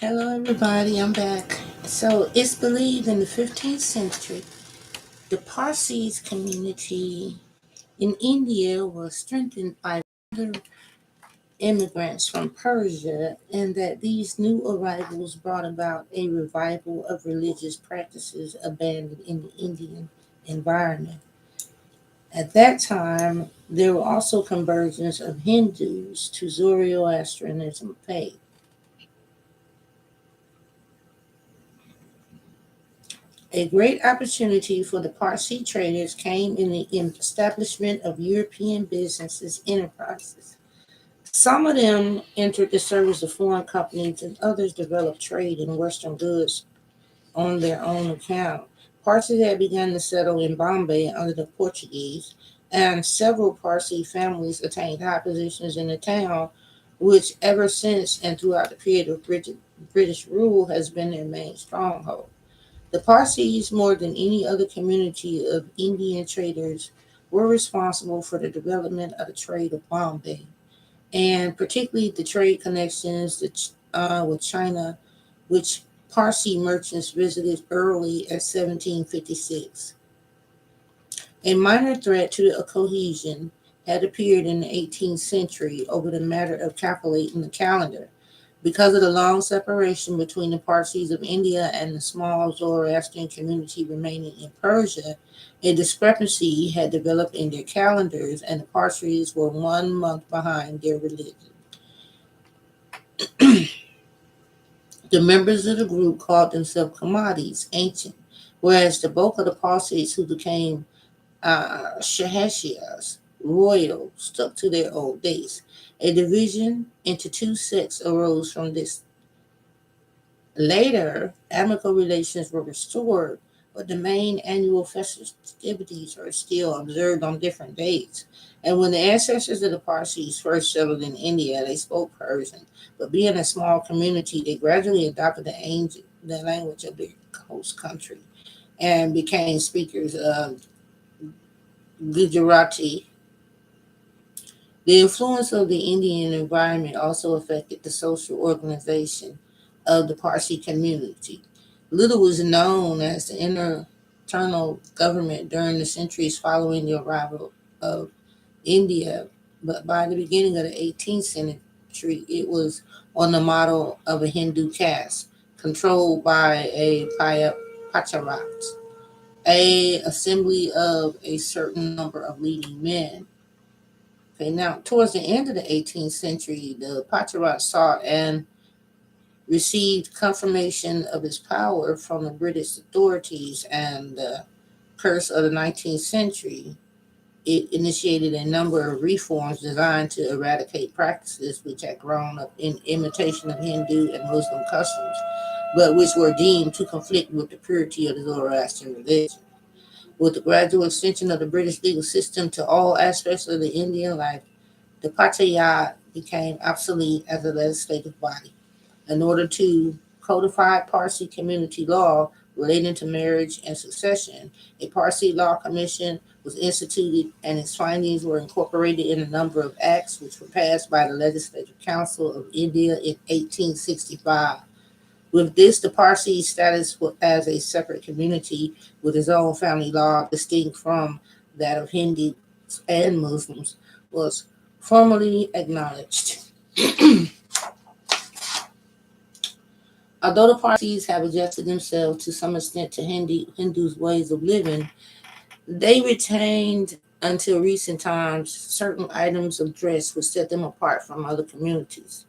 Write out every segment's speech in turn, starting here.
Hello, everybody. I'm back. So, it's believed in the 15th century, the Parsees community in India was strengthened by other immigrants from Persia, and that these new arrivals brought about a revival of religious practices abandoned in the Indian environment. At that time, there were also conversions of Hindus to Zoroastrianism faith. A great opportunity for the Parsee traders came in the establishment of European businesses enterprises. Some of them entered the service of foreign companies, and others developed trade in Western goods on their own account. Parsees had begun to settle in Bombay under the Portuguese, and several Parsee families attained high positions in the town, which ever since and throughout the period of British rule has been their main stronghold. The Parsees, more than any other community of Indian traders, were responsible for the development of the trade of Bombay, and particularly the trade connections with China, which Parsee merchants visited early at 1756. A minor threat to the cohesion had appeared in the 18th century over the matter of calculating the calendar. Because of the long separation between the Parsees of India and the small Zoroastrian community remaining in Persia, a discrepancy had developed in their calendars, and the Parsees were 1 month behind their religion. The members of the group called themselves Commodities, ancient, whereas the bulk of the Parsees who became Shahashias, royal, stuck to their old days. A division into two sects arose from this. Later, amicable relations were restored, but the main annual festivities are still observed on different dates. And when the ancestors of the Parsees first settled in India, they spoke Persian, but being a small community, they gradually adopted the language of their host country and became speakers of Gujarati. The influence of the Indian environment also affected the social organization of the Parsi community. Little was known as the internal government during the centuries following the arrival of India, but by the beginning of the 18th century, it was on the model of a Hindu caste controlled by a pacharat, a assembly of a certain number of leading men. Okay, now towards the end of the 18th century, the Pacharat sought and received confirmation of his power from the British authorities, and the curse of the 19th century. It initiated a number of reforms designed to eradicate practices which had grown up in imitation of Hindu and Muslim customs, but which were deemed to conflict with the purity of the Zoroastrian religion. With the gradual extension of the British legal system to all aspects of the Indian life, the Patayat became obsolete as a legislative body. In order to codify Parsi community law relating to marriage and succession, a Parsi law commission was instituted, and its findings were incorporated in a number of acts which were passed by the Legislative Council of India in 1865. With this, the Parsi status as a separate community with its own family law, distinct from that of Hindus and Muslims, was formally acknowledged. Although the Parsees have adjusted themselves to some extent to Hindus' ways of living, they retained until recent times certain items of dress which set them apart from other communities.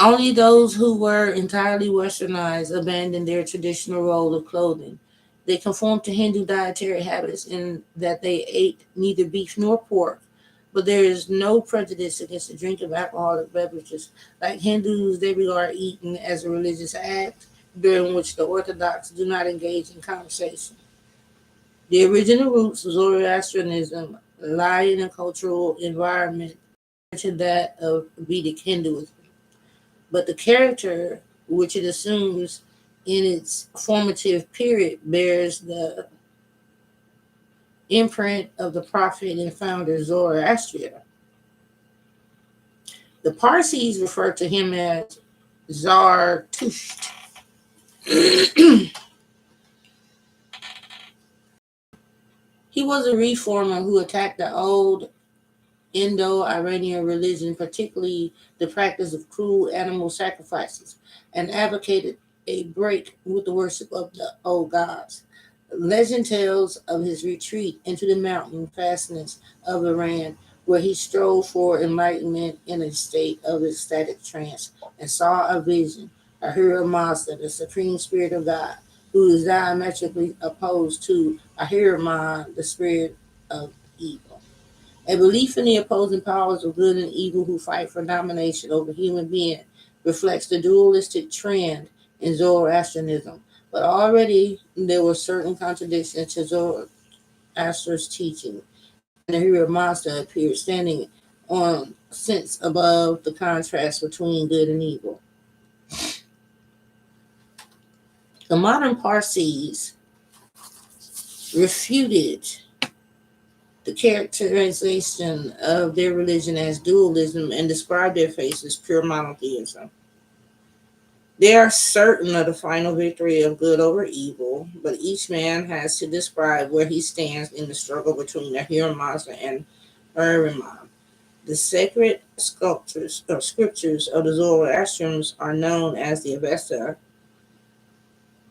Only those who were entirely westernized abandoned their traditional role of clothing. They conformed to Hindu dietary habits in that they ate neither beef nor pork, but there is no prejudice against the drink of alcoholic beverages. Like Hindus, they regard eating as a religious act during which the Orthodox do not engage in conversation. The original roots of Zoroastrianism lie in a cultural environment to that of Vedic Hinduism, but the character which it assumes in its formative period bears the imprint of the prophet and founder Zoroaster. The Parsees refer to him as Zarathustra. He was a reformer who attacked the old Indo-Iranian religion, particularly the practice of cruel animal sacrifices, and advocated a break with the worship of the old gods. Legend tells of his retreat into the mountain fastnesses of Iran, where he strove for enlightenment in a state of ecstatic trance and saw a vision, a Ahura Mazda, the supreme spirit of God, who is diametrically opposed to Ahriman, the spirit of evil. A belief in the opposing powers of good and evil who fight for domination over human beings reflects the dualistic trend in Zoroastrianism, but already there were certain contradictions to Zoroaster's teaching, and the hero monster appeared standing on sense above the contrast between good and evil. The modern Parsees refuted the characterization of their religion as dualism and described their faith as pure monotheism. They are certain of the final victory of good over evil, but each man has to describe where he stands in the struggle between the Ahura and Ahriman. The sacred sculptures or scriptures of the Zoroastrians are known as the Avesta,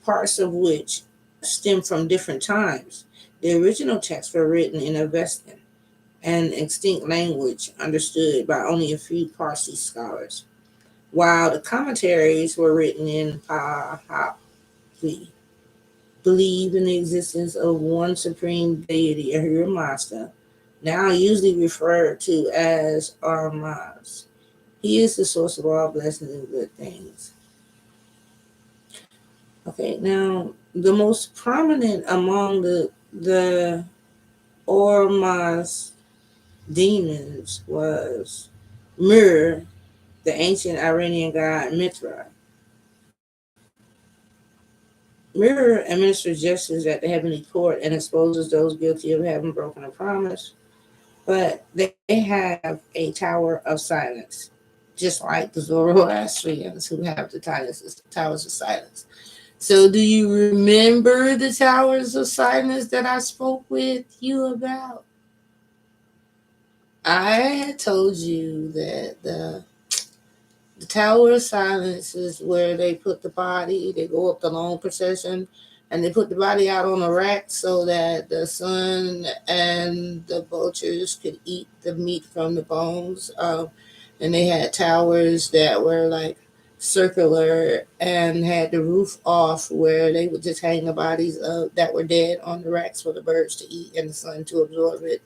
parts of which stem from different times. The original texts were written in Avestan, an extinct language understood by only a few Parsi scholars, while the commentaries were written in Pahlavi, believe in the existence of one supreme deity, Ahura Mazda, now usually referred to as Armaz. He is the source of all blessings and good things. Okay, now the most prominent among the Ormaz demons was Mir, the ancient Iranian god Mithra. Mir administers justice at the heavenly court and exposes those guilty of having broken a promise, but they have a tower of silence, just like the Zoroastrians who have the towers of silence. So, do you remember the towers of silence that I spoke with you about? I had told you that the Tower of Silence is where they put the body. They go up the long procession and they put the body out on a rack so that the sun and the vultures could eat the meat from the bones. And they had towers that were like circular and had the roof off where they would just hang the bodies that were dead on the racks for the birds to eat and the sun to absorb it.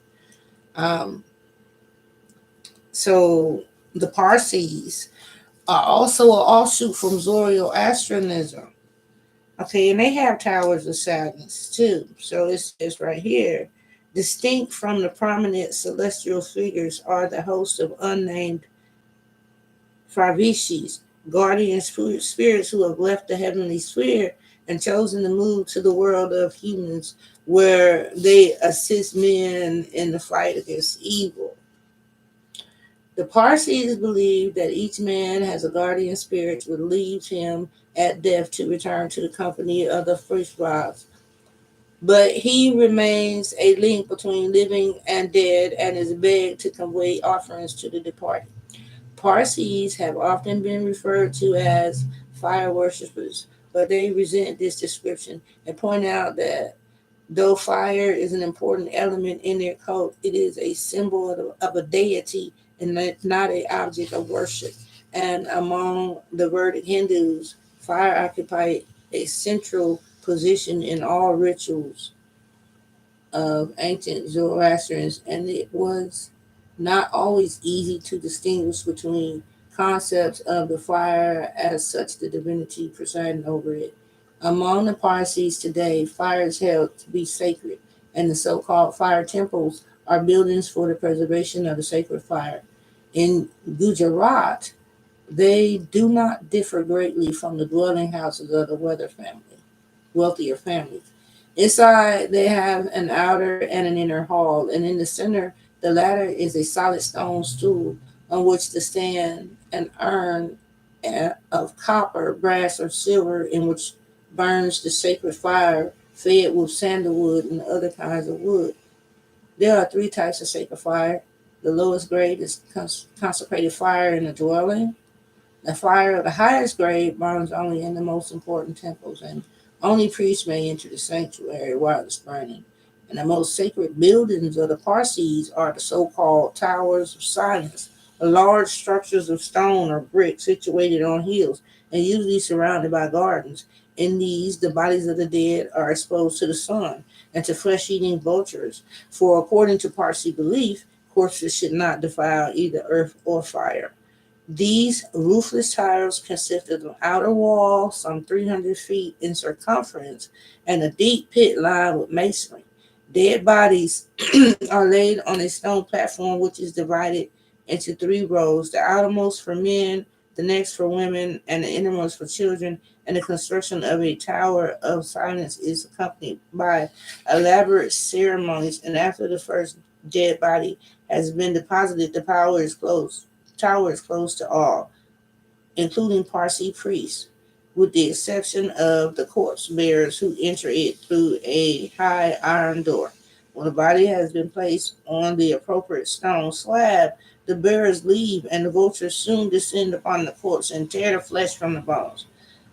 Um, so the Parsees are also an offshoot from Zoroastrianism. Okay, and they have towers of sadness too. So it says right here, distinct from the prominent celestial figures are the host of unnamed Favishis, guardian spirits who have left the heavenly sphere and chosen to move to the world of humans where they assist men in the fight against evil. The Parsees believe that each man has a guardian spirit which leaves him at death to return to the company of the first gods. But he remains a link between living and dead and is begged to convey offerings to the departed. Parsees have often been referred to as fire worshippers, but they resent this description and point out that though fire is an important element in their cult, it is a symbol of a deity and not an object of worship. And among the Vedic Hindus, fire occupied a central position in all rituals of ancient Zoroastrians, and it was not always easy to distinguish between concepts of the fire as such the divinity presiding over it. Among the Parsees today, fire is held to be sacred, and the so called fire temples are buildings for the preservation of the sacred fire. In Gujarat, they do not differ greatly from the dwelling houses of the wealthier families. Inside, they have an outer and an inner hall, and in the center, the latter is a solid stone stool on which to stand an urn of copper, brass, or silver in which burns the sacred fire, fed with sandalwood and other kinds of wood. There are three types of sacred fire. The lowest grade is consecrated fire in the dwelling. The fire of the highest grade burns only in the most important temples, and only priests may enter the sanctuary while it's burning. And the most sacred buildings of the Parsees are the so-called Towers of Silence, large structures of stone or brick situated on hills and usually surrounded by gardens. In these, the bodies of the dead are exposed to the sun and to flesh-eating vultures, for according to Parsi belief, corpses should not defile either earth or fire. These roofless towers consist of an outer wall some 300 feet in circumference and a deep pit lined with masonry. Dead bodies are laid on a stone platform which is divided into three rows, the outermost for men, the next for women, and the innermost for children. And the construction of a tower of silence is accompanied by elaborate ceremonies. And after the first dead body has been deposited, the tower is closed to all, including Parsi priests, with the exception of the corpse bearers who enter it through a high iron door. When the body has been placed on the appropriate stone slab, the bearers leave, and the vultures soon descend upon the corpse and tear the flesh from the bones.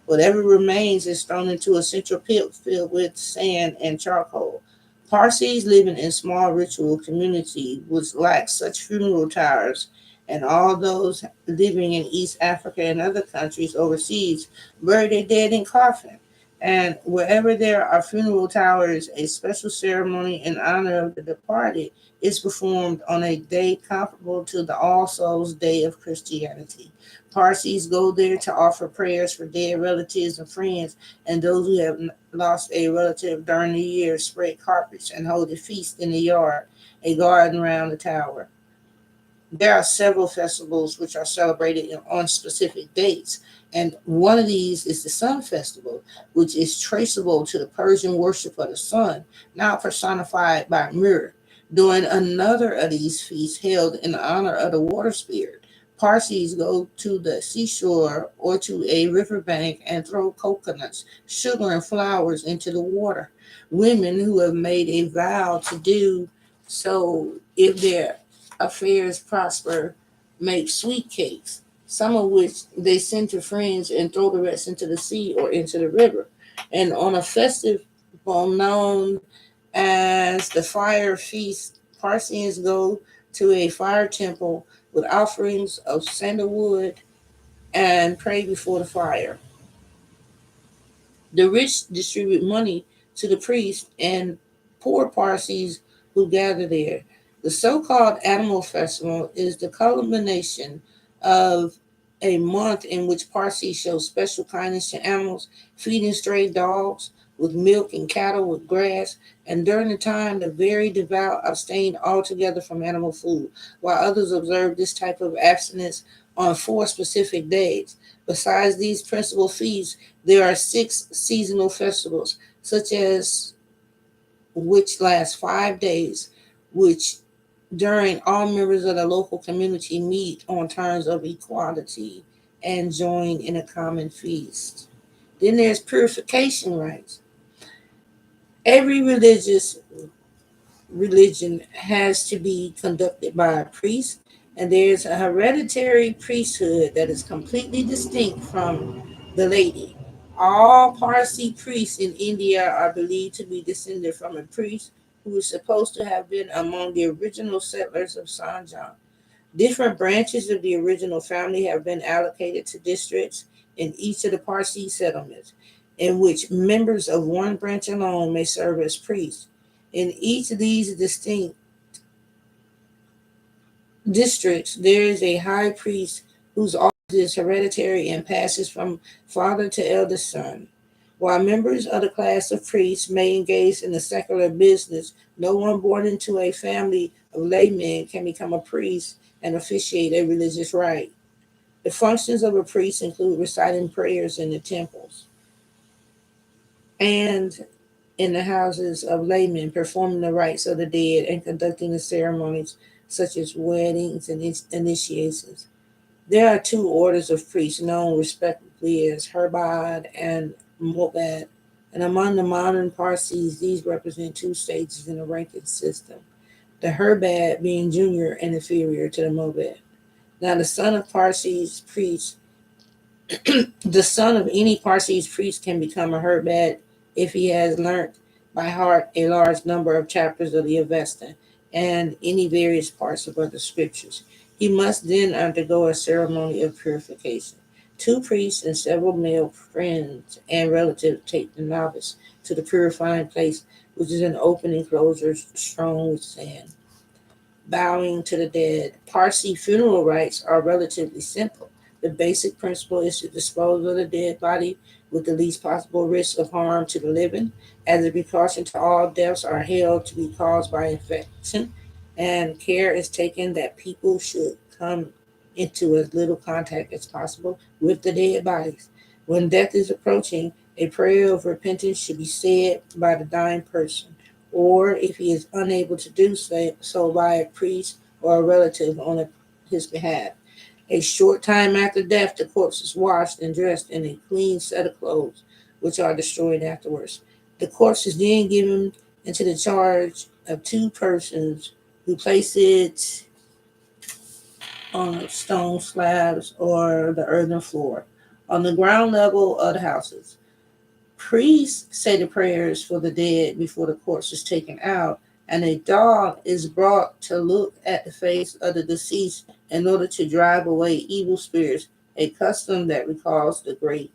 Whatever remains is thrown into a central pit filled with sand and charcoal. Parsees living in small ritual communities which lack such funeral towers, and all those living in East Africa and other countries overseas bury their dead in coffins. And wherever there are funeral towers, a special ceremony in honor of the departed is performed on a day comparable to the All Souls Day of Christianity. Parsees go there to offer prayers for dead relatives and friends, and those who have lost a relative during the year spread carpets and hold a feast in the yard, a garden around the tower. There are several festivals which are celebrated on specific dates, and one of these is the Sun Festival, which is traceable to the Persian worship of the sun, now personified by Mir. During another of these feasts held in honor of the water spirit, Parsees go to the seashore or to a riverbank and throw coconuts, sugar, and flowers into the water. Women who have made a vow to do so if their affairs prosper make sweet cakes, some of which they send to friends and throw the rest into the sea or into the river. And on a festival known as the Fire Feast, Parsians go to a fire temple with offerings of sandalwood and pray before the fire. The rich distribute money to the priests and poor Parsees who gather there. The so called Animal Festival is the culmination of a month in which Parsees show special kindness to animals, feeding stray dogs with milk and cattle with grass, and during the time the very devout abstain altogether from animal food, while others observe this type of abstinence on four specific days. Besides these principal feasts, there are six seasonal festivals, such as which last 5 days, which during all members of the local community meet on terms of equality and join in a common feast. Then there's purification rites. Every religion has to be conducted by a priest, and there's a hereditary priesthood that is completely distinct from the laity. All Parsi priests in India are believed to be descended from a priest who is supposed to have been among the original settlers of Sanjan. Different branches of the original family have been allocated to districts in each of the Parsi settlements, in which members of one branch alone may serve as priests. In each of these distinct districts, there is a high priest whose office is hereditary and passes from father to eldest son. While members of the class of priests may engage in the secular business, no one born into a family of laymen can become a priest and officiate a religious rite. The functions of a priest include reciting prayers in the temples and in the houses of laymen, performing the rites of the dead and conducting the ceremonies such as weddings and initiations. There are two orders of priests known respectively as Herbad and Mobad, and among the modern Parsees, these represent two stages in the ranking system. The Herbad being junior and inferior to the Mobad. Now, the son of any Parsees priest can become a Herbad if he has learnt by heart a large number of chapters of the Avesta and any various parts of other scriptures. He must then undergo a ceremony of purification. Two priests and several male friends and relatives take the novice to the purifying place, which is an open enclosure strewn with sand. Bowing to the dead. Parsi funeral rites are relatively simple. The basic principle is to dispose of the dead body with the least possible risk of harm to the living. As a precaution to all deaths are held to be caused by infection, and care is taken that people should come into as little contact as possible with the dead bodies. When death is approaching, a prayer of repentance should be said by the dying person, or if he is unable to do so by a priest or a relative on his behalf. A short time after death, the corpse is washed and dressed in a clean set of clothes, which are destroyed afterwards. The corpse is then given into the charge of two persons who place it on stone slabs or the earthen floor on the ground level of the houses. Priests say the prayers for the dead before the corpse is taken out, and a dog is brought to look at the face of the deceased in order to drive away evil spirits, a custom that recalls the great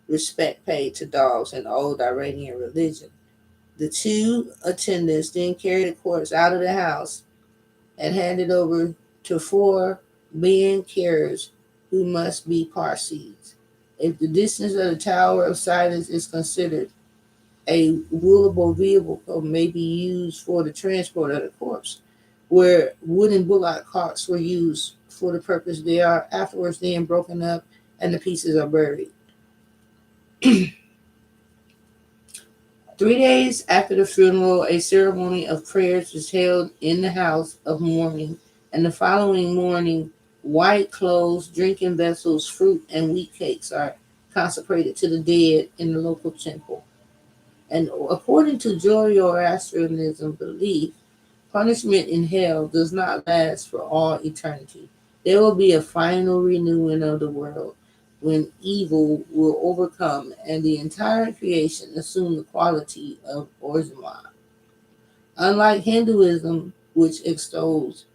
respect paid to dogs in old Iranian religion. The two attendants then carry the corpse out of the house and hand it over to four being carriers who must be Parsees. If the distance of the Tower of Silence is considered, a wheelable vehicle may be used for the transport of the corpse, where wooden bullock carts were used for the purpose. They are afterwards then broken up and the pieces are buried. 3 days after the funeral, a ceremony of prayers is held in the house of mourning, and the following morning, white clothes, drinking vessels, fruit, and wheat cakes are consecrated to the dead in the local temple. And according to Zoroastrianism belief, punishment in hell does not last for all eternity. There will be a final renewing of the world when evil will overcome and the entire creation assume the quality of Orzaman. Unlike Hinduism, which extols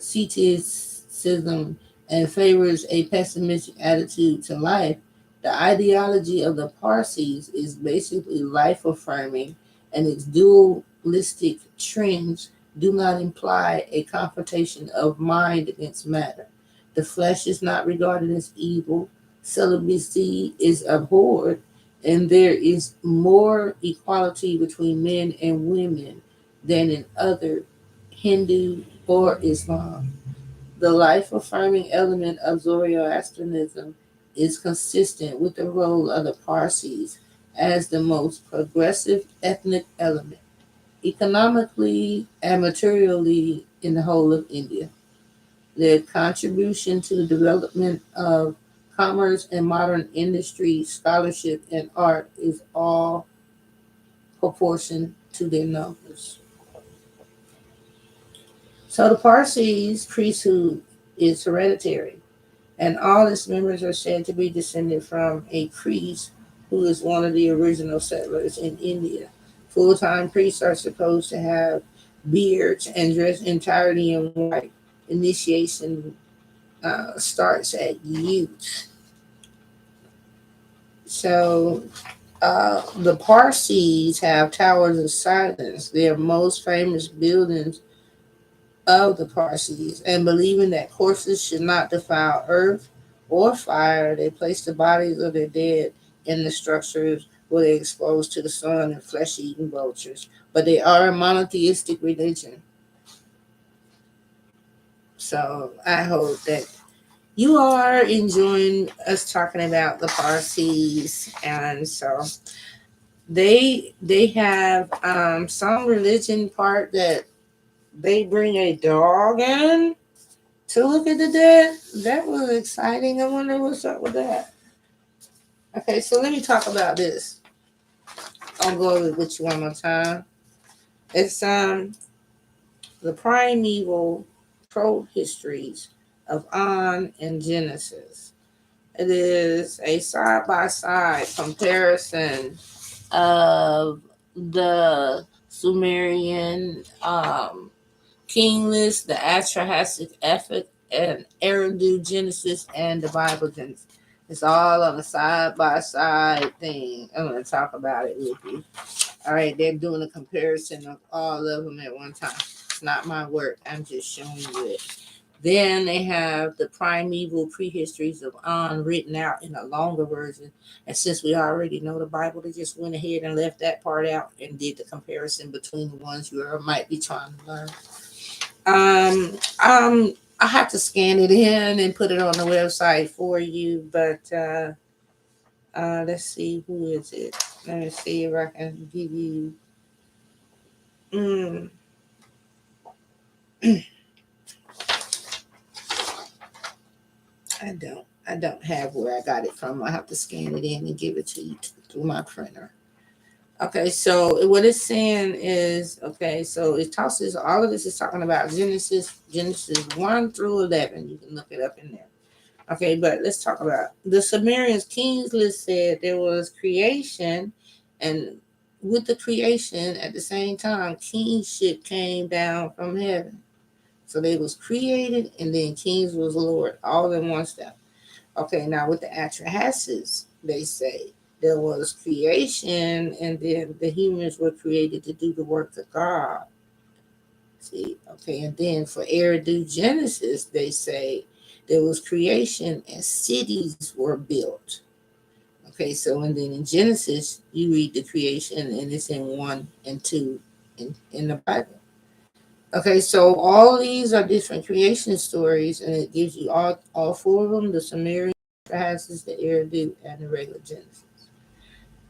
asceticism and favors a pessimistic attitude to life, the ideology of the Parsees is basically life affirming, and its dualistic trends do not imply a confrontation of mind against matter. The flesh is not regarded as evil, celibacy is abhorred, and there is more equality between men and women than in other Hindu or Islam. The life affirming element of Zoroastrianism is consistent with the role of the Parsees as the most progressive ethnic element, economically and materially, in the whole of India. Their contribution to the development of commerce and modern industry, scholarship, and art is all proportion to their numbers. So the Parsees priesthood is hereditary, and all its members are said to be descended from a priest who is one of the original settlers in India. Full time priests are supposed to have beards and dress entirely in white. Initiation starts at youth. So the Parsees have towers of silence. Their most famous buildings of the Parsees, and believing that corpses should not defile earth or fire, they place the bodies of their dead in the structures where they're exposed to the sun and flesh eating vultures. But they are a monotheistic religion. So I hope that you are enjoying us talking about the Parsees. And so they have some religion part that they bring a dog in. To look at the dead, that was exciting. I wonder what's up with that. Okay, so let me talk about this. I'll go over it with you one more time. It's the primeval pro-histories of On and Genesis. It is a side-by-side comparison of the Sumerian king list, the Atrahasis epic, and Eridu Genesis, and the Bible Genesis. It's all on a side-by-side thing. I'm going to talk about it with you. All right, they're doing a comparison of all of them at one time. It's not my work. I'm just showing you it. Then they have the primeval prehistories of On written out in a longer version. And since we already know the Bible, they just went ahead and left that part out and did the comparison between the ones you might be trying to learn. I have to scan it in and put it on the website for you, but let's see, who is it? Let me see if I can give you. Mm, I don't have where I got it from. I have to scan it in and give it to you through my printer. Okay, so what it's saying is, okay, so it tosses all of this is talking about Genesis 1 through 11. You can look it up in there. Okay, but let's talk about the Sumerians Kings list said there was creation, and with the creation at the same time, kingship came down from heaven. So they was created and then kings was Lord, all in one step. Okay, now with the Atrahasis, they say there was creation and then the humans were created to do the work of God. See, okay, and then for Eridu Genesis, they say there was creation and cities were built. Okay, so and then in Genesis, you read the creation and it's in 1 and 2 in the Bible. Okay, so all these are different creation stories, and it gives you all four of them: the Sumerian, Genesis, the Eridu, and the regular Genesis.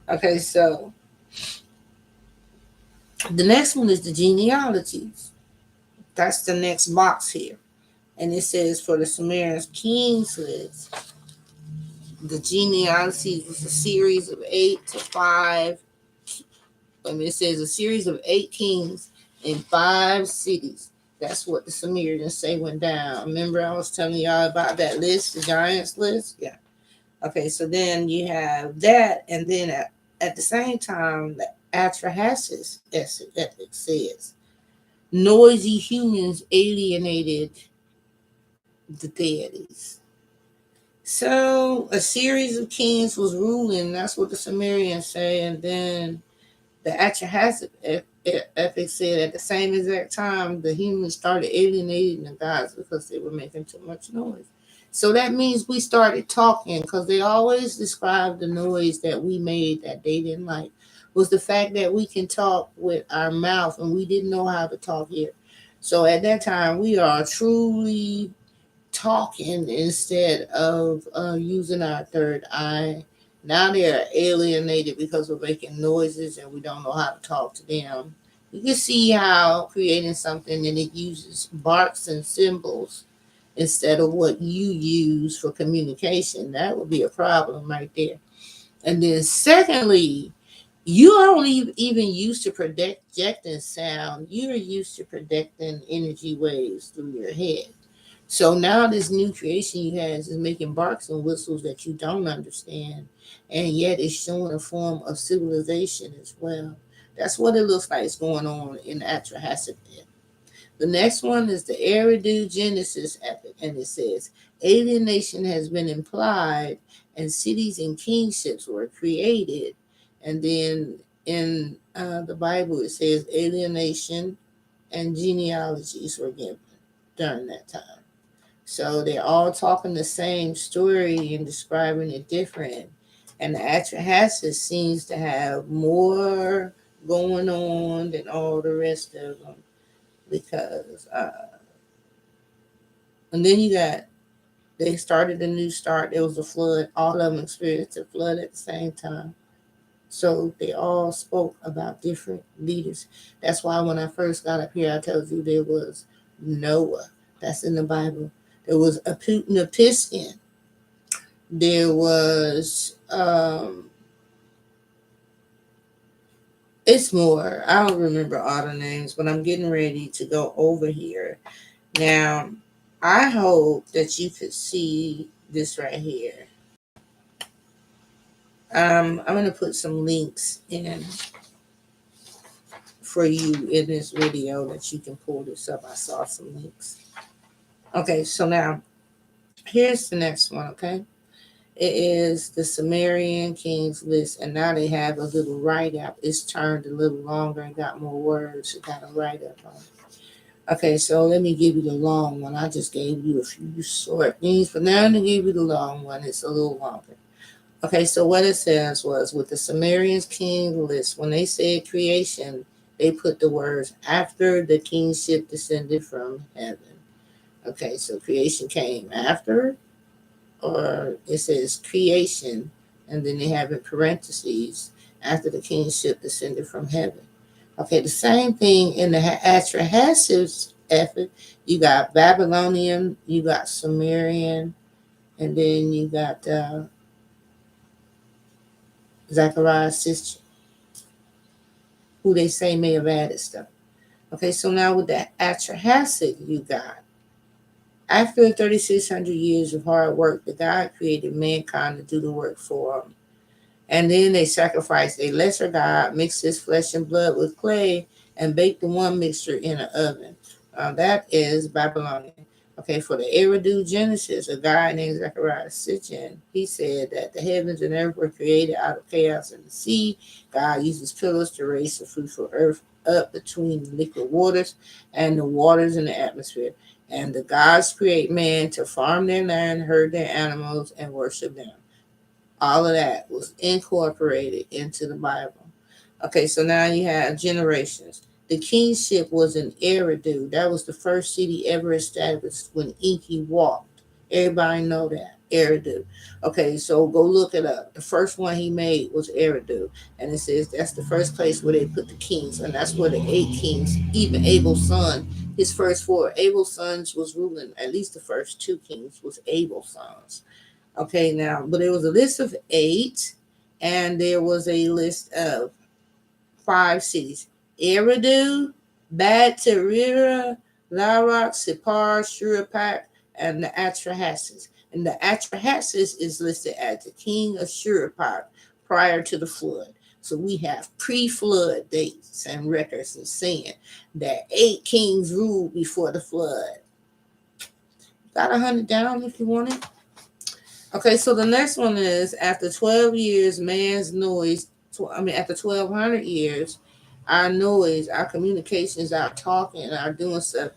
Okay, so the next one is the genealogies. That's the next box here, and it says for the Sumerians kings list, the genealogy was a series of 8 to 5. I mean, it says a series of 8 kings in 5 cities. That's what the Sumerians say went down. Remember, I was telling y'all about that list, the giants list? Yeah. Okay, so then you have that, and then at the same time, the Atrahasis ethic says noisy humans alienated the deities. So a series of kings was ruling. That's what the Sumerians say, and then the Atrahasis epic said at the same exact time the humans started alienating the gods because they were making too much noise. So that means we started talking, because they always describe the noise that we made that they didn't like was the fact that we can talk with our mouth and we didn't know how to talk yet. So at that time we are truly talking instead of using our third eye. Now they are alienated because we're making noises and we don't know how to talk to them. You can see how creating something and it uses barks and symbols instead of what you use for communication. That would be a problem right there. And then, secondly, you aren't even used to projecting sound, you're used to projecting energy waves through your head. So now this new creation you has is making barks and whistles that you don't understand, and yet it's showing a form of civilization as well. That's what it looks like is going on in the actual Hasid. The next one is the Eridu Genesis epic, and it says alienation has been implied, and cities and kingships were created. And then in the Bible, it says alienation and genealogies were given during that time. So they're all talking the same story and describing it different. And the Atrahasis seems to have more going on than all the rest of them because, and then you got, they started a new start. There was a flood. All of them experienced a flood at the same time. So they all spoke about different leaders. That's why when I first got up here, I told you there was Noah. That's in the Bible. There was a Piskin. There was it's more. I don't remember all the names, but I'm getting ready to go over here. Now, I hope that you could see this right here. I'm gonna put some links in for you in this video that you can pull this up. I saw some links. Okay, so now here's the next one, okay? It is the Sumerian Kings list, and now they have a little write up. It's turned a little longer and got more words. It got a write up on it. Okay, so let me give you the long one. I just gave you a few short things, but now I'm going to give you the long one. It's a little longer. Okay, so what it says was with the Sumerian king list, when they said creation, they put the words after the kingship descended from heaven. Okay, so creation came after, or it says creation, and then they have in parentheses after the kingship descended from heaven. Okay, the same thing in the Atrahasis effort. You got Babylonian, you got Sumerian, and then you got Zechariah's sister, who they say may have added stuff. Okay, so now with the Atrahasis, you got after 3,600 years of hard work, the God created mankind to do the work for him. And then they sacrificed a lesser god, mixed his flesh and blood with clay, and baked the one mixture in an oven. That is Babylonian. Okay, for the Eridu Genesis, a guy named Zechariah Sitchin, he said that the heavens and earth were created out of chaos in the sea. God uses pillars to raise the fruitful earth up between the liquid waters and the waters in the atmosphere. And the gods create man to farm their land, herd their animals, and worship them. All of that was incorporated into the Bible. Okay, so now you have generations. The kingship was in Eridu. That was the first city ever established when Enki walked. Everybody know that. Eridu. Okay, so go look it up. The first one he made was Eridu. And it says that's the first place where they put the kings. And that's where the 8 kings, even Abel's son, his first 4. Abel's sons was ruling. At least the first 2 kings was Abel's sons. Okay, now, but there was a list of 8, and there was a list of 5 cities: Eridu, Bad Terira, Larak, Sipar, Shurapak, and the Atrahasis. And the Atrahasis is listed as the king of Shurapak prior to the flood. So we have pre-flood dates and records and saying that 8 kings ruled before the flood. Got to hunt it down if you want it. Okay, so the next one is after 12 years, man's noise. After 1,200 years, our noise, our communications, our talking, our doing stuff.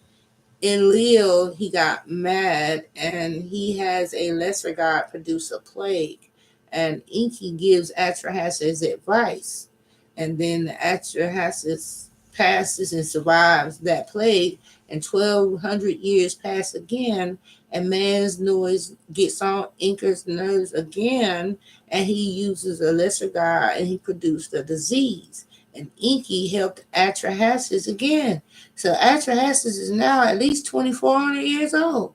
In Leo, he got mad, and he has a lesser god produce a plague. And Enki gives Atrahasis advice. And then Atrahasis passes and survives that plague. And 1,200 years pass again, and man's noise gets on Inca's nerves again, and he uses a lesser god, and he produced a disease. And Enki helped Atrahasis again. So Atrahasis is now at least 2,400 years old.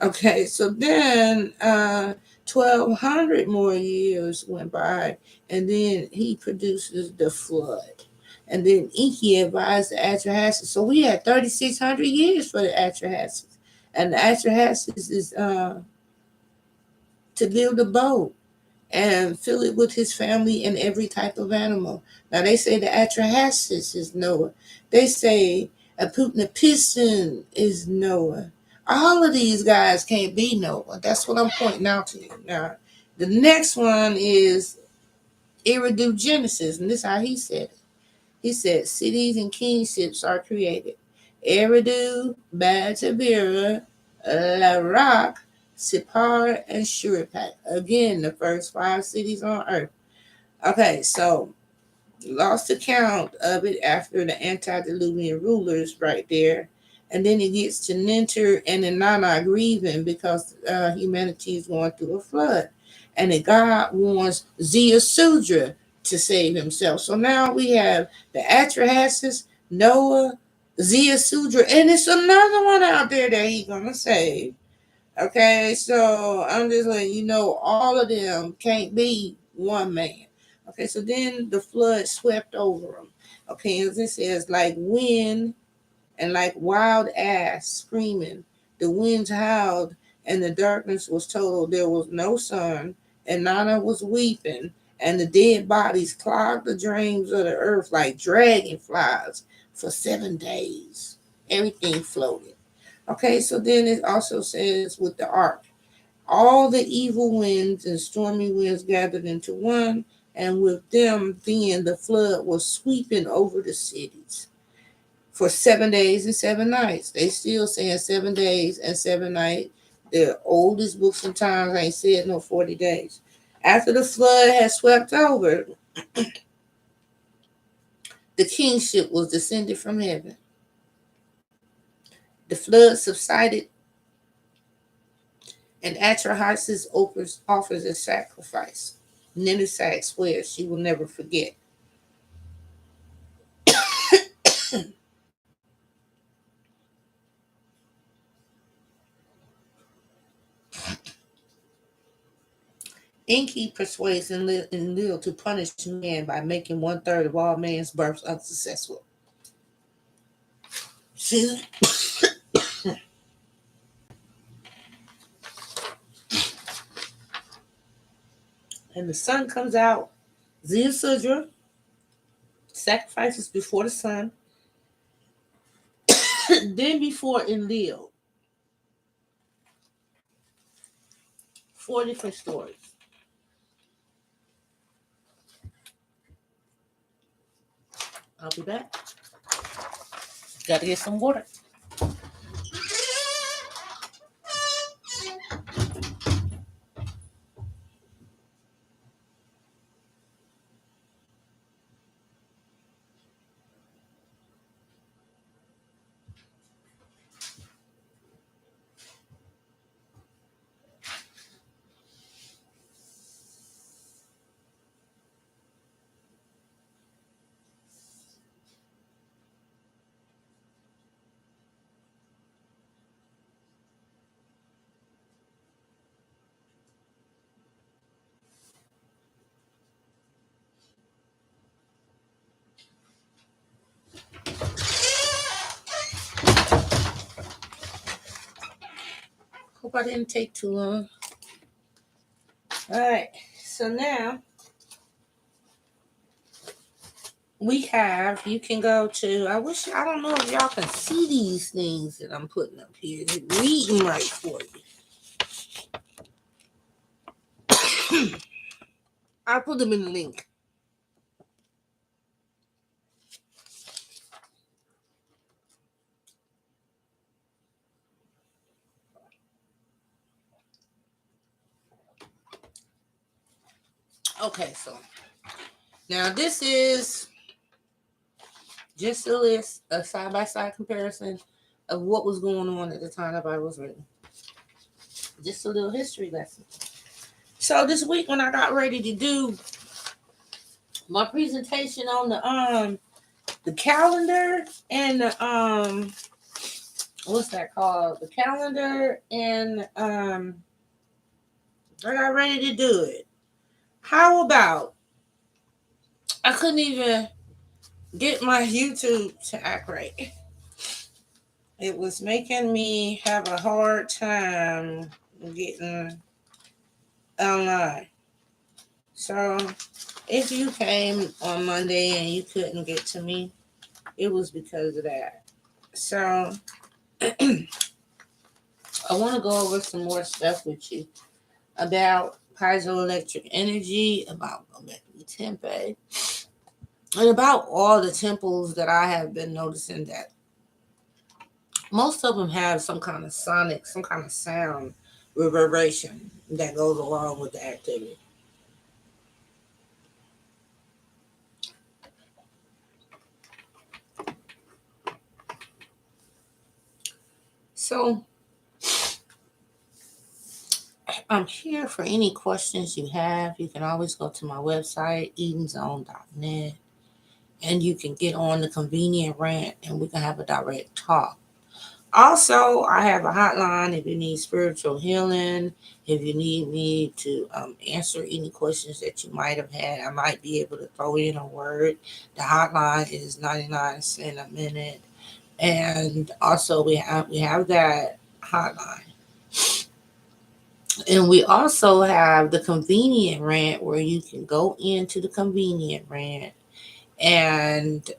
Okay, so then 1,200 more years went by, and then he produces the flood. And then Enki advised the Atrahasis. So we had 3,600 years for the Atrahasis. And the Atrahasis is to build a boat and fill it with his family and every type of animal. Now they say the Atrahasis is Noah. They say a Putnapiston is Noah. All of these guys can't be Noah. That's what I'm pointing out to you. Now, the next one is Eridu Genesis, and this is how he said it. He said, cities and kingships are created. Eridu, Batabira, Larak, Sipar, and Shuripak. Again, the first 5 cities on earth. Okay, so lost the count of it after the antediluvian rulers right there. And then it gets to Ninter and Inanna grieving because humanity is going through a flood. And then God warns Zeusudra to save himself. So now we have the Atrahasis, Noah, Zeusudra, and it's another one out there that he's going to save. Okay, so I'm just letting you know all of them can't be one man. Okay, so then the flood swept over them. Okay, as it says, like wind and like wild ass screaming, the winds howled, and the darkness was total. There was no sun, and Nana was weeping, and the dead bodies clogged the drains of the earth like dragonflies for 7 days. Everything floated. Okay, so then it also says with the ark, all the evil winds and stormy winds gathered into one, and with them then the flood was sweeping over the cities for 7 days and 7 nights. They still saying 7 days and 7 nights. The oldest books and times ain't said no 40 days. After the flood had swept over, the kingship was descended from heaven. The flood subsided, and Atrahasis offers a sacrifice. Ninusak swears she will never forget. Enki persuades Enlil to punish man by making 1/3 of all man's births unsuccessful. She, and the sun comes out. Ziusudra sacrifices before the sun, then before Enlil. 4 different stories. I'll be back. Gotta get some water. Hope I didn't take too long. All right. So now you can go to, I don't know if y'all can see these things that I'm putting up here. It's reading right for you. I'll put them in the link. Okay, so now this is just a list, a side-by-side comparison of what was going on at the time the Bible was written. Just a little history lesson. So this week when I got ready to do my presentation on the calendar and the what's that called? The calendar and I got ready to do it. How about I couldn't even get my YouTube to act right. It was making me have a hard time getting online. So if you came on Monday and you couldn't get to me, it was because of that. So I want to go over some more stuff with you about piezoelectric energy, about Gobekli Tepe, and about all the temples that I have been noticing that most of them have some kind of sonic, some kind of sound reverberation that goes along with the activity. So I'm here for any questions you have. You can always go to my website, edenzone.net, and you can get on the convenient rant and we can have a direct talk. Also, I have a hotline if you need spiritual healing, if you need me to answer any questions that you might have had. I might be able to throw in a word. The hotline is 99 cents a minute. And also we have that hotline. And we also have the convenient rant where you can go into the convenient rant and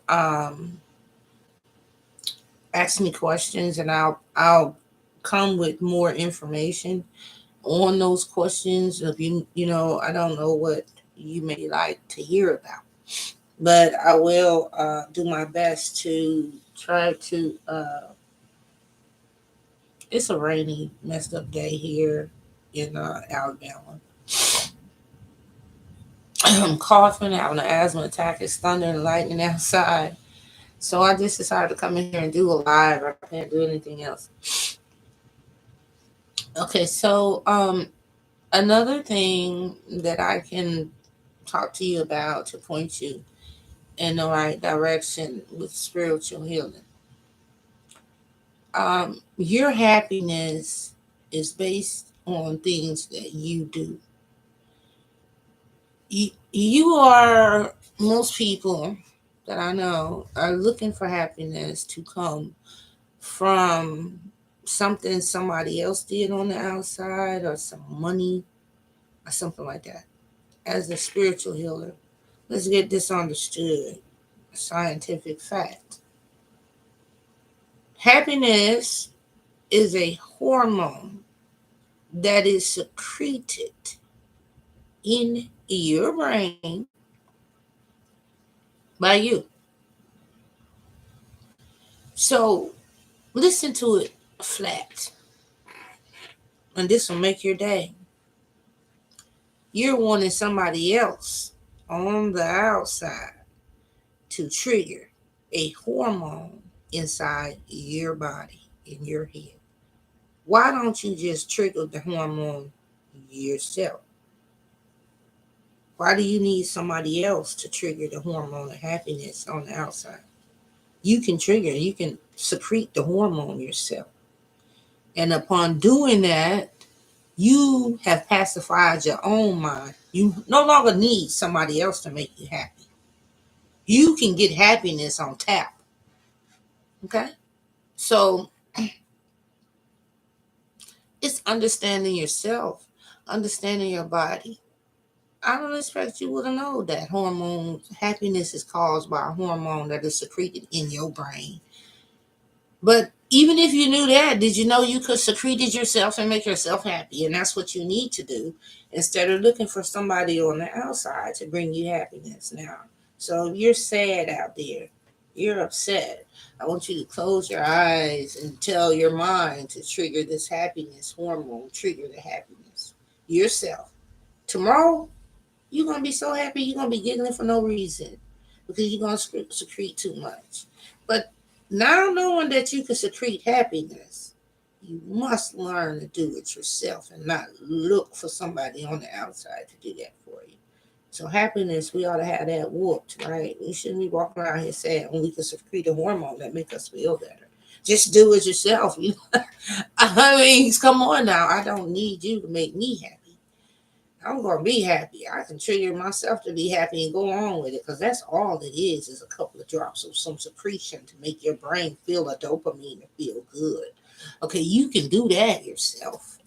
ask me questions, and I'll come with more information on those questions. If I don't know what you may like to hear about, but I will do my best to try to. It's a rainy, messed up day here in Alabama. I'm coughing, having an asthma attack. It's thunder and lightning outside. So I just decided to come in here and do a live. I can't do anything else. Okay, so another thing that I can talk to you about to point you in the right direction with spiritual healing. Your happiness is based on things that you do. You are, most people that I know are looking for happiness to come from something somebody else did on the outside, or some money or something like that. As a spiritual healer, let's get this understood. Scientific fact. Happiness is a hormone that is secreted in your brain by you. So listen to it flat, and this will make your day. You're wanting somebody else on the outside to trigger a hormone inside your body, in your head. Why don't you just trigger the hormone yourself? Why do you need somebody else to trigger the hormone of happiness on the outside? You can secrete the hormone yourself. And upon doing that, you have pacified your own mind. You no longer need somebody else to make you happy. You can get happiness on tap. Okay? So it's understanding yourself, understanding your body. I don't expect you to know that hormone happiness is caused by a hormone that is secreted in your brain. But even if you knew that, did you know you could secrete it yourself and make yourself happy? And that's what you need to do instead of looking for somebody on the outside to bring you happiness now. So if you're sad out there, you're upset, I want you to close your eyes and tell your mind to trigger this happiness hormone, trigger the happiness yourself. Tomorrow, you're going to be so happy, you're going to be giggling for no reason because you're going to secrete too much. But now knowing that you can secrete happiness, you must learn to do it yourself and not look for somebody on the outside to do that for you. So happiness, we ought to have that whooped, right? We shouldn't be walking around here sad when we can secrete a hormone that make us feel better. Just do it yourself. I mean, come on now. I don't need you to make me happy. I'm gonna be happy. I can trigger myself to be happy and go on with it because that's all it is a couple of drops of some secretion to make your brain feel a dopamine to feel good. Okay, you can do that yourself.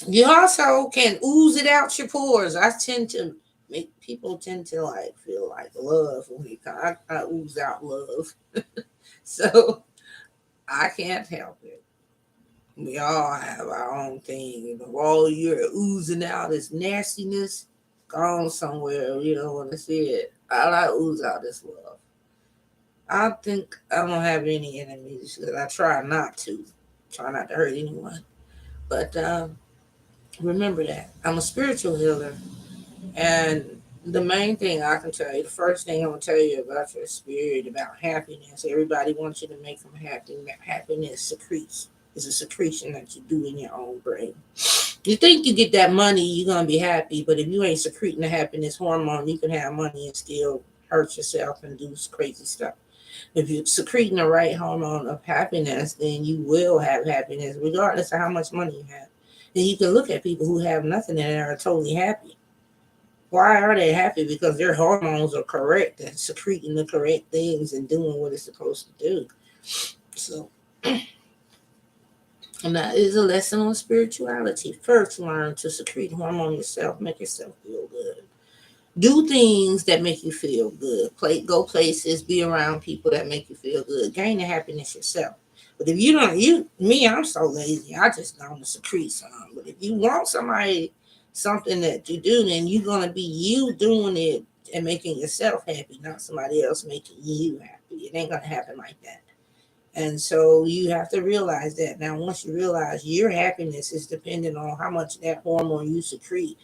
You also can ooze it out your pores. I tend to make people tend to like feel like love when I ooze out love. So I can't help it. We all have our own thing. If all you're oozing out is nastiness, gone somewhere. You don't want to see it. All I ooze out is love. I think I don't have any enemies because I try not to. Try not to hurt anyone. But remember that. I'm a spiritual healer. And the main thing I can tell you, the first thing I'm going to tell you about your spirit, about happiness, everybody wants you to make them happy. Happiness secretes. It's a secretion that you do in your own brain. You think you get that money, you're going to be happy, but if you ain't secreting the happiness hormone, you can have money and still hurt yourself and do crazy stuff. If you're secreting the right hormone of happiness, then you will have happiness regardless of how much money you have. And you can look at people who have nothing and are totally happy. Why are they happy? Because their hormones are correct and secreting the correct things and doing what it's supposed to do. So, and that is a lesson on spirituality. First, learn to secrete hormone yourself, make yourself feel good. Do things that make you feel good. Go places, be around people that make you feel good. Gain the happiness yourself. But if you don't, I'm so lazy. I just don't secrete some. But if you want something that you do, then you're gonna be you doing it and making yourself happy, not somebody else making you happy. It ain't gonna happen like that. And so you have to realize that. Now, once you realize your happiness is dependent on how much that hormone you secrete,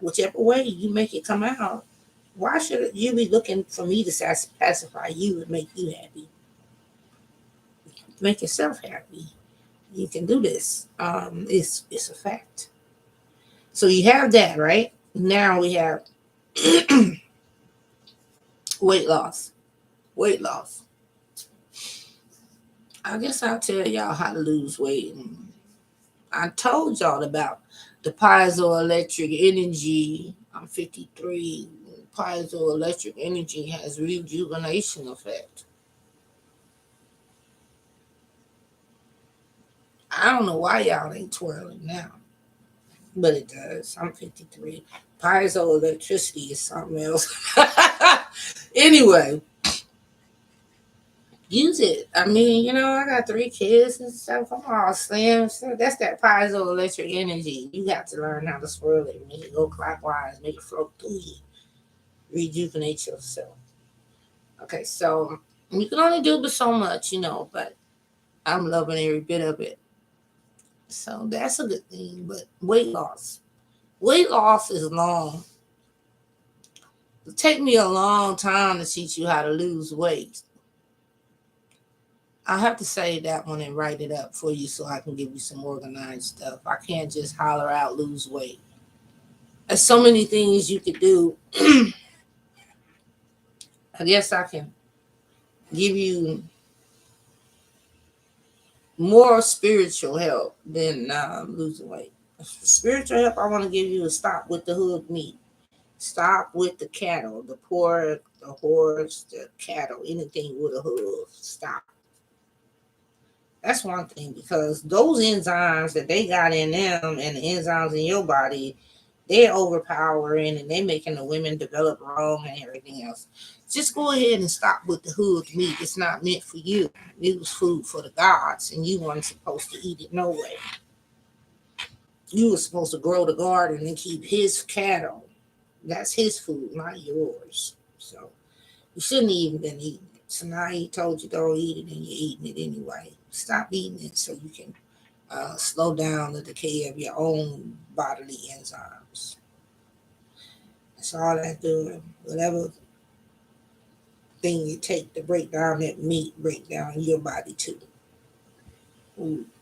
whichever way you make it come out, why should you be looking for me to pacify you and make you happy? Make yourself happy. You can do this. It's a fact. So you have that, right? Now we have weight loss. Weight loss. I guess I'll tell y'all how to lose weight. I told y'all about the piezoelectric energy. I'm 53. Piezoelectric energy has rejuvenation effect. I don't know why y'all ain't twirling now, but it does. I'm 53. Piezoelectricity is something else. Anyway, use it. I mean, I got 3 kids and stuff. I'm all slim. So that's that piezoelectric energy. You got to learn how to swirl it, make it go clockwise, make it flow through you, rejuvenate yourself. Okay, so you can only do but so much, but I'm loving every bit of it. So that's a good thing. But weight loss. Weight loss is long. It take me a long time to teach you how to lose weight. I have to say that one and write it up for you so I can give you some organized stuff. I can't just holler out lose weight. There's so many things you could do. I guess I can give you more spiritual help than losing weight. Spiritual help I want to give you is stop with the hood meat. Stop with the cattle, the pork, the horse, the cattle, anything with a hoof. Stop. That's one thing because those enzymes that they got in them and the enzymes in your body, they're overpowering and they're making the women develop wrong and everything else. Just go ahead and stop with the hood meat. It's not meant for you. It was food for the gods and you weren't supposed to eat it no way. You were supposed to grow the garden and keep his cattle. That's his food, not yours. So you shouldn't even been eating it. So now he told you don't eat it and you're eating it anyway. Stop eating it so you can slow down the decay of your own bodily enzymes. That's all that's doing. Whatever thing you take to break down that meat, break down your body too.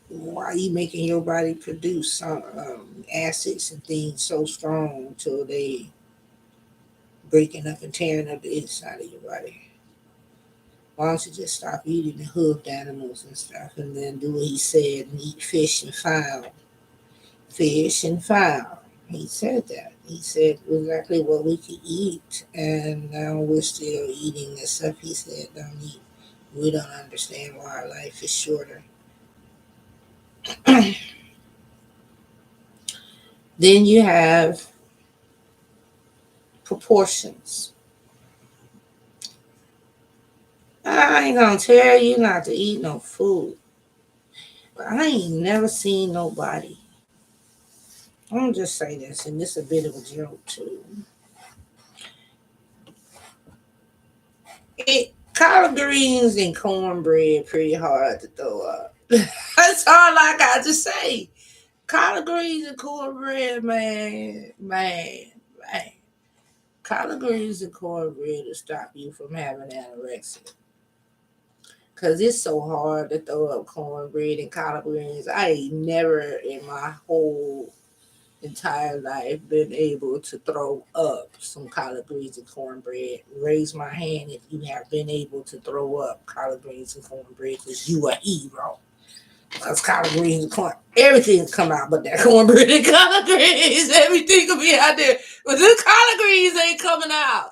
Why are you making your body produce some acids and things so strong until they breaking up and tearing up the inside of your body? Why don't you just stop eating the hoofed animals and stuff and then do what he said and eat fish and fowl? Fish and fowl. He said that. He said exactly what we could eat, and now we're still eating the stuff he said don't eat. We don't understand why our life is shorter. Then you have proportions. I ain't gonna tell you not to eat no food, but I ain't never seen nobody. I'm gonna just say this, and this is a bit of a joke too. Collard greens and cornbread pretty hard to throw up. That's all I got to say. Collard greens and cornbread, man. Collard greens and cornbread will stop you from having anorexia. Cause it's so hard to throw up cornbread and collard greens. I ain't never in my whole entire life been able to throw up some collard greens and cornbread? Raise my hand if you have been able to throw up collard greens and cornbread because you a hero. Because collard greens and corn, everything come out but that cornbread and collard greens. Everything will be out there. But the collard greens ain't coming out.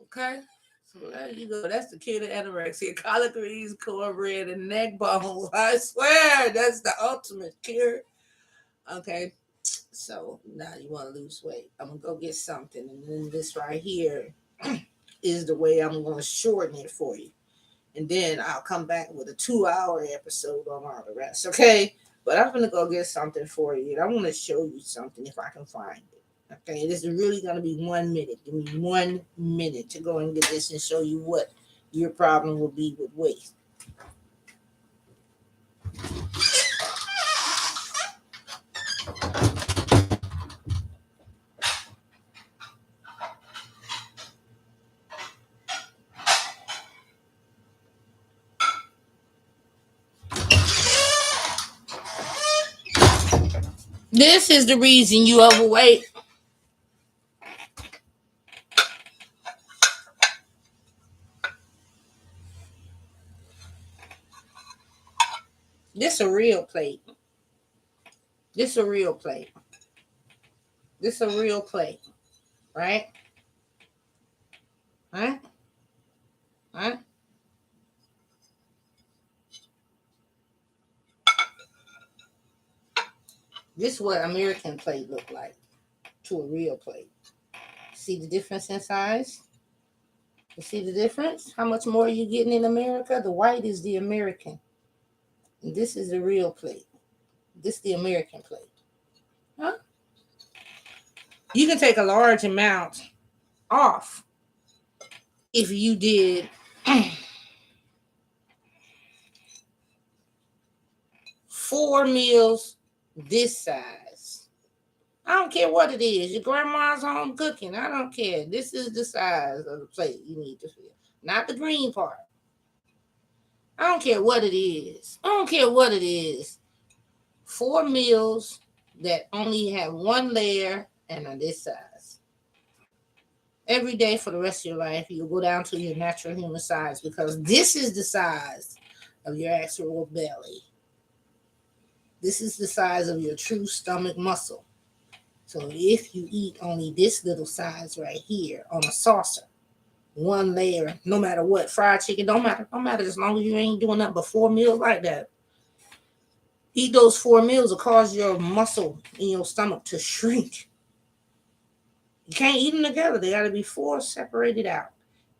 Okay? So there you go. That's the kid of anorexia. Collard greens, cornbread, and neck bones. I swear, that's the ultimate cure. Okay? So now you want to lose weight. I'm going to go get something. And then this right here is the way I'm going to shorten it for you. And then I'll come back with a 2-hour episode on all the rest. Okay? But I'm going to go get something for you. And I want to show you something if I can find it. Okay? This is really going to be 1 minute. Give me 1 minute to go and get this and show you what your problem will be with weight. This is the reason you overweight. This a real plate. This a real plate. This a real plate. Right? Right? Right? This is what American plate look like to a real plate. See the difference in size? You see the difference? How much more are you getting in America? The white is the American. And this is the real plate. This is the American plate. Huh? You can take a large amount off if you did 4 meals this size. I don't care what it is. Your grandma's home cooking. I don't care. This is the size of the plate you need to fill. Not the green part. I don't care what it is. I don't care what it is. 4 meals that only have 1 layer and are this size. Every day for the rest of your life, you'll go down to your natural human size because this is the size of your actual belly. This is the size of your true stomach muscle. So if you eat only this little size right here on a saucer, 1 layer, no matter what, fried chicken, don't matter as long as you ain't doing nothing but 4 meals like that. Eat those 4 meals will cause your muscle in your stomach to shrink. You can't eat them together. They got to be 4 separated out.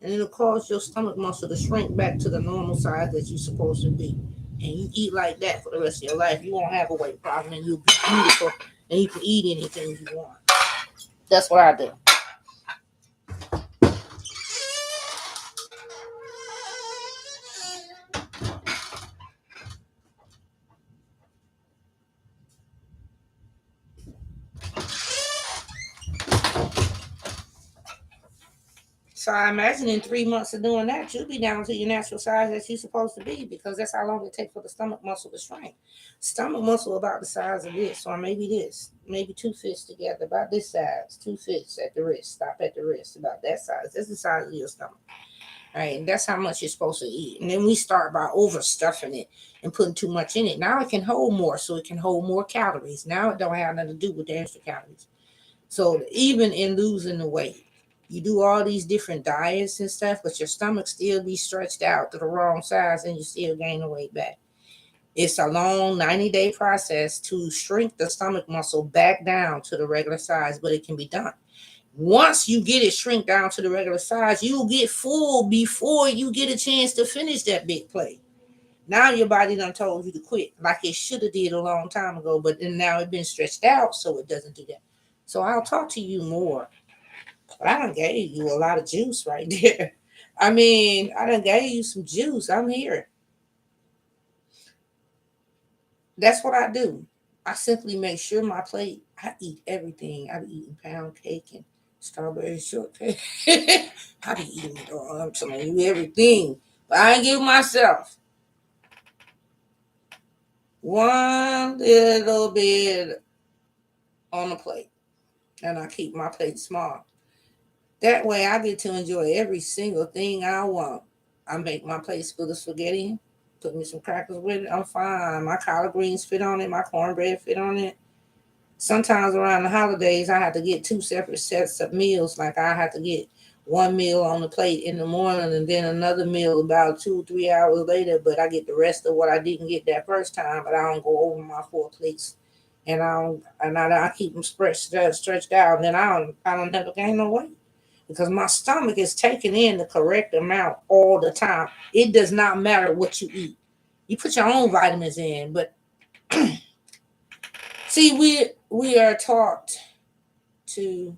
And it'll cause your stomach muscle to shrink back to the normal size that you're supposed to be. And you eat like that for the rest of your life. You won't have a weight problem and you'll be beautiful. And you can eat anything you want. That's what I do. So I imagine in 3 months of doing that, you'll be down to your natural size that you're supposed to be because that's how long it takes for the stomach muscle to shrink. Stomach muscle about the size of this, or maybe this, maybe 2 fists together, about this size, 2 fists at the wrist, stop at the wrist, about that size. That's the size of your stomach. All right, and that's how much you're supposed to eat. And then we start by overstuffing it and putting too much in it. Now it can hold more, so it can hold more calories. Now it don't have nothing to do with the extra calories. So even in losing the weight, you do all these different diets and stuff, but your stomach still be stretched out to the wrong size and you still gain the weight back. It's a long 90-day process to shrink the stomach muscle back down to the regular size, but it can be done. Once you get it shrink down to the regular size, you'll get full before you get a chance to finish that big plate. Now your body done told you to quit like it should have did a long time ago, but then now it's been stretched out so it doesn't do that. So I'll talk to you more. I done gave you a lot of juice right there. I mean, I done gave you some juice. I'm here. That's what I do. I simply make sure my plate, I eat everything. I be eating pound cake and strawberry shortcake. I be eating it all. I'm telling you everything. But I ain't give myself. One little bit on the plate, and I keep my plate small. That way, I get to enjoy every single thing I want. I make my plate full of spaghetti, put me some crackers with it. I'm fine. My collard greens fit on it. My cornbread fit on it. Sometimes around the holidays, I have to get two separate sets of meals. Like I have to get one meal on the plate in the morning and then another meal about 2, 3 hours later. But I get the rest of what I didn't get that first time. But I don't go over my 4 plates, and I keep them stretched out. And then I don't never gain no weight because my stomach is taking in the correct amount all the time. It does not matter what you eat. You put your own vitamins in, but see, we are taught to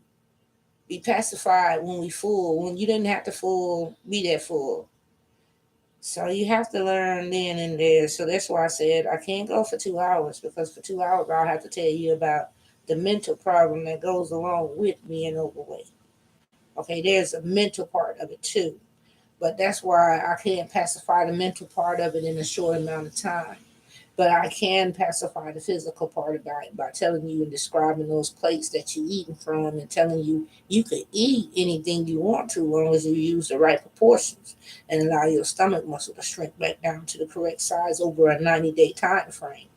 be pacified when we full. When you didn't have to full, be that full. So you have to learn then and there. So that's why I said I can't go for 2 hours because for 2 hours I'll have to tell you about the mental problem that goes along with being overweight. Okay, there's a mental part of it too. But that's why I can't pacify the mental part of it in a short amount of time. But I can pacify the physical part about it by telling you and describing those plates that you eating from and telling you you could eat anything you want to as long as you use the right proportions and allow your stomach muscle to shrink back down to the correct size over a 90-day time frame.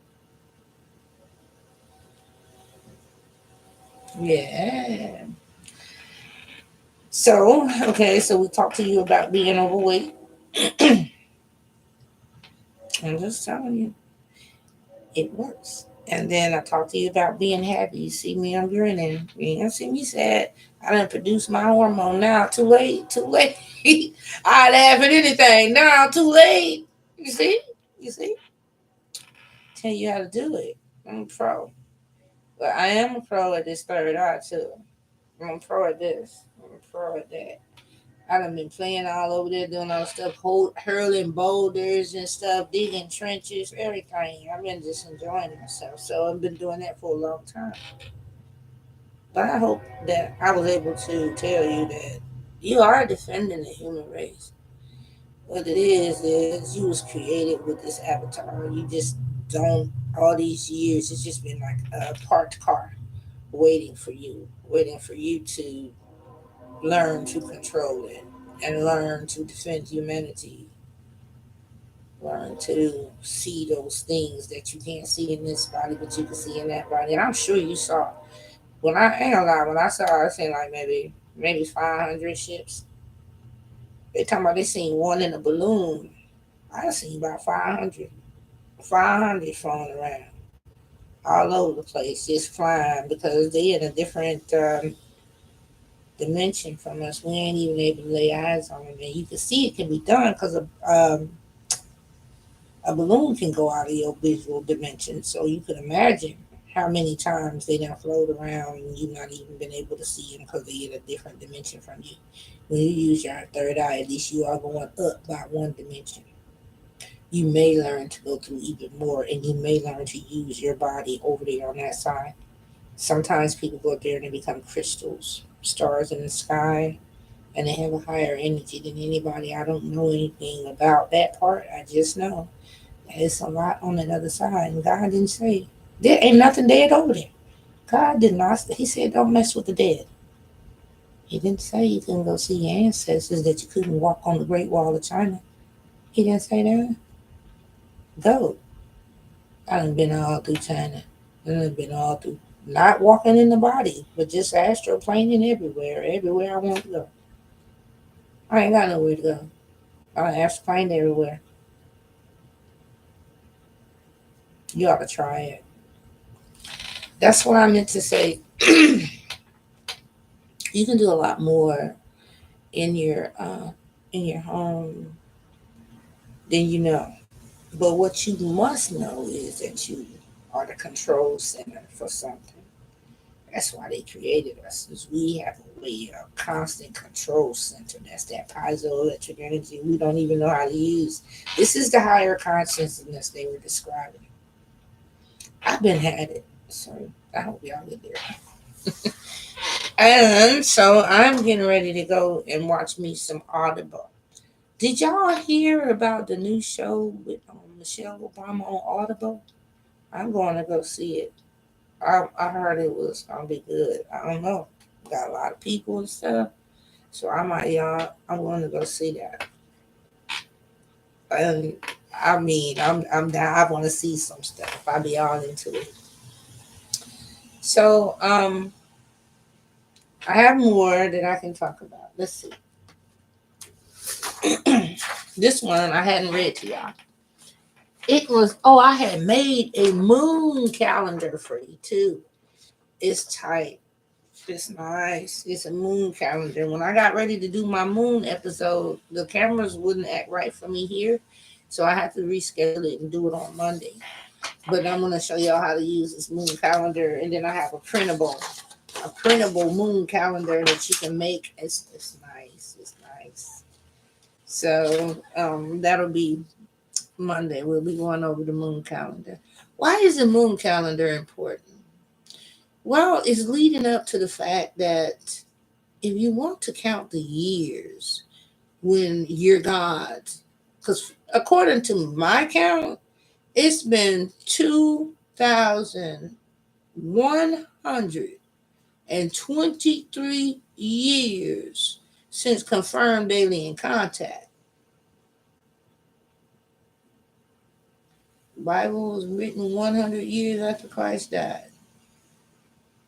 Yeah. So, okay, so we talked to you about being overweight. I'm just telling you, it works. And then I talked to you about being happy. You see me, I'm grinning. You ain't gonna see me sad. I done produced my hormone now. Too late, too late. I laugh at anything. Now, too late. You see? You see? Tell you how to do it. I'm a pro. But I am a pro at this third eye, too. I'm a pro at this. I'm a pro at that. I done been playing all over there, doing all stuff, hurling boulders and stuff, digging trenches, everything. I've been just enjoying myself. So I've been doing that for a long time. But I hope that I was able to tell you that you are defending the human race. What it is you was created with this avatar. You just don't, all these years, it's just been like a parked car waiting for you to learn to control it and learn to defend humanity, learn to see those things that you can't see in this body, but you can see in that body. And I'm sure you saw. When I ain't gonna lie, when I saw, I seen like maybe 500 ships. They talking about they seen one in a balloon. I seen about 500 flying around all over the place, just flying because they in a different dimension from us. We ain't even able to lay eyes on them, and you can see it can be done because a balloon can go out of your visual dimension. So you can imagine how many times they done float around and you not even been able to see them because they in a different dimension from you. When you use your third eye, at least you are going up by one dimension. You may learn to go through even more and you may learn to use your body over there on that side. Sometimes people go up there and they become crystals, stars in the sky, and they have a higher energy than anybody. I don't know anything about that part. I just know it's a lot on the other side. And God didn't say, there ain't nothing dead over there. God did not. He said, don't mess with the dead. He didn't say you couldn't go see your ancestors, that you couldn't walk on the Great Wall of China. He didn't say that. Go. I done been all through China. I done been all through, not walking in the body, but just astral planing everywhere I want to go. I ain't got nowhere to go. I astral plane everywhere. You ought to try it. That's what I meant to say. You can do a lot more in your home than you know. But what you must know is that you are the control center for something. That's why they created us, is we have a constant control center. That's that piezoelectric energy we don't even know how to use. This is the higher consciousness they were describing. I've been had it, so I hope y'all get there. And so I'm getting ready to go and watch me some Audible. Did y'all hear about the new show with Michelle Obama on Audible? I'm going to go see it. I heard it was gonna be good. I don't know. Got a lot of people and stuff, so I might I'm going to go see that. And I mean, I'm down. I want to see some stuff. I'll be all into it. So I have more that I can talk about. Let's see. This one I hadn't read to y'all. It was, oh, I had made a moon calendar for you too. It's tight. It's nice. It's a moon calendar. When I got ready to do my moon episode, the cameras wouldn't act right for me here. So I had to reschedule it and do it on Monday. But I'm gonna show y'all how to use this moon calendar, and then I have a printable moon calendar that you can make. It's nice. It's nice. So that'll be Monday. We'll be going over the moon calendar. Why is the moon calendar important? Well, it's leading up to the fact that if you want to count the years when you're God, because according to my count, it's been 2,123 years since confirmed alien contact. The Bible was written 100 years after Christ died.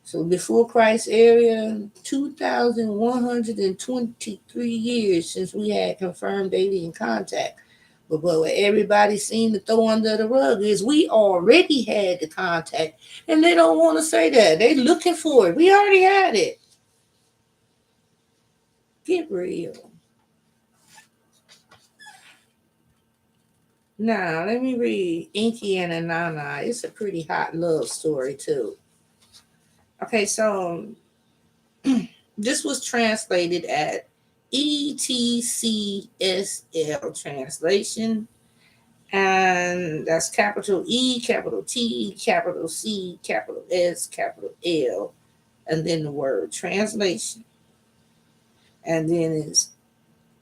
So before Christ's era, 2,123 years since we had confirmed alien contact. But what everybody seemed to throw under the rug is we already had the contact, and they don't want to say that. They looking for it. We already had it. Get real. Now, let me read Inky and Inanna. It's a pretty hot love story, too. Okay, so this was translated at ETCSL translation, and that's capital E, capital T, capital C, capital S, capital L, and then the word translation, and then it's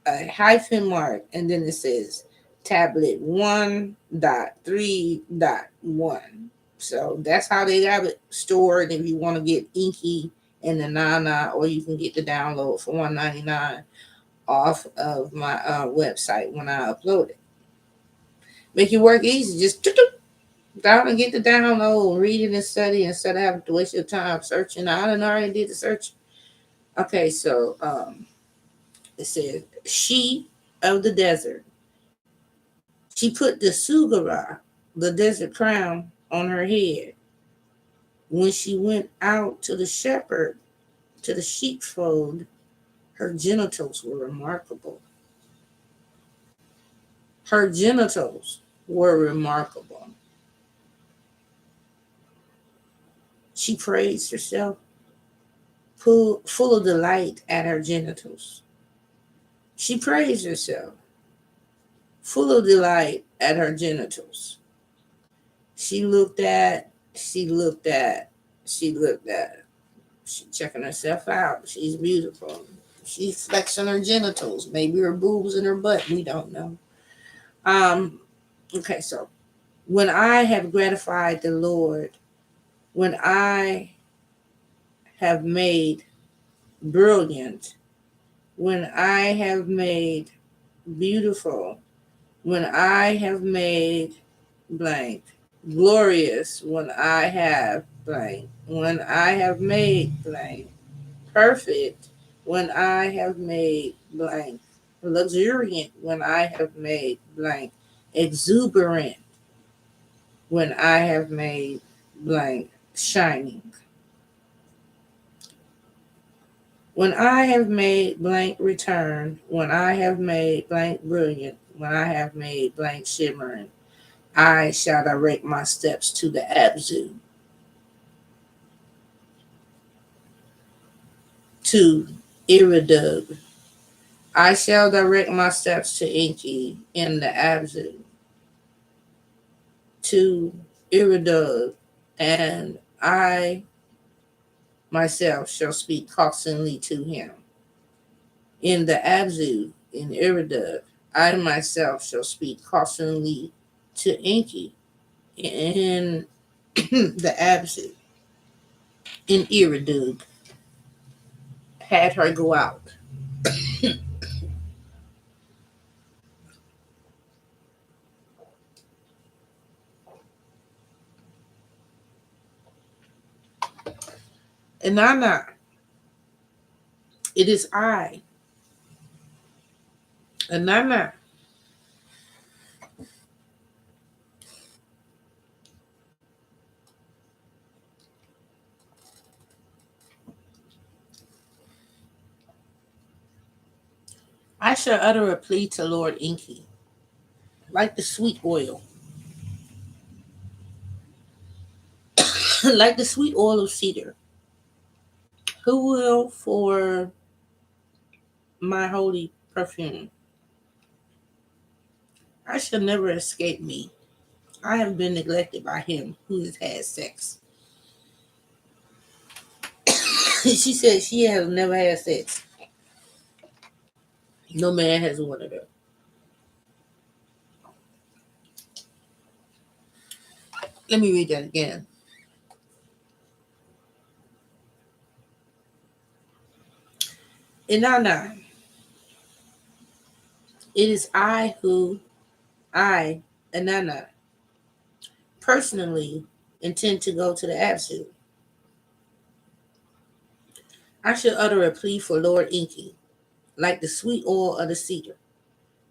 a hyphen mark, and then it says tablet 1.3.1. So that's how they have it stored. If you want to get Inky and the Nana, or you can get the download for $1.99 off of my website when I upload it. Make your work easy. Just down and get the download, read it and study instead of having to waste your time searching. I done already did the search. Okay, so it says she of the desert. She put the sugara, the desert crown, on her head. When she went out to the shepherd, to the sheepfold, her genitals were remarkable. Her genitals were remarkable. She praised herself, full of delight at her genitals. She praised herself, full of delight at her genitals. She looked at, she looked at, she looked at. She's checking herself out. She's beautiful. She's flexing her genitals, maybe her boobs and her butt. We don't know. Um, okay, so when I have gratified the Lord, when I have made brilliant, when I have made beautiful, when I have made blank, glorious, when I have blank, when I have made blank, perfect, when I have made blank, luxuriant, when I have made blank, exuberant, when I have made blank, shining. When I have made blank return, when I have made blank brilliant, when I have made blank shimmering, I shall direct my steps to the Abzu, to Iridug. I shall direct my steps to Inky in the Abzu, to Iridug, and I myself shall speak caustically to him. In the Abzu, in Iridug, I myself shall speak caustically to Inky. In the absent in Iridug had her go out. Inanna, it is I. Inanna, I shall utter a plea to Lord Inky, like the sweet oil, like the sweet oil of cedar, who will for my holy perfume. I shall never escape me. I have been neglected by him who has had sex. She said she has never had sex. No man has wanted her. Let me read that again. Inanna, it is I, Inanna, personally intend to go to the absolute. I shall utter a plea for Lord Inky, like the sweet oil of the cedar,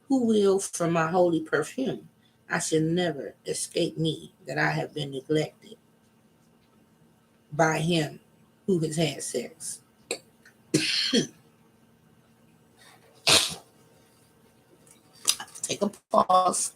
who will from my holy perfume. I shall never escape me that I have been neglected by him who has had sex. Take a pause.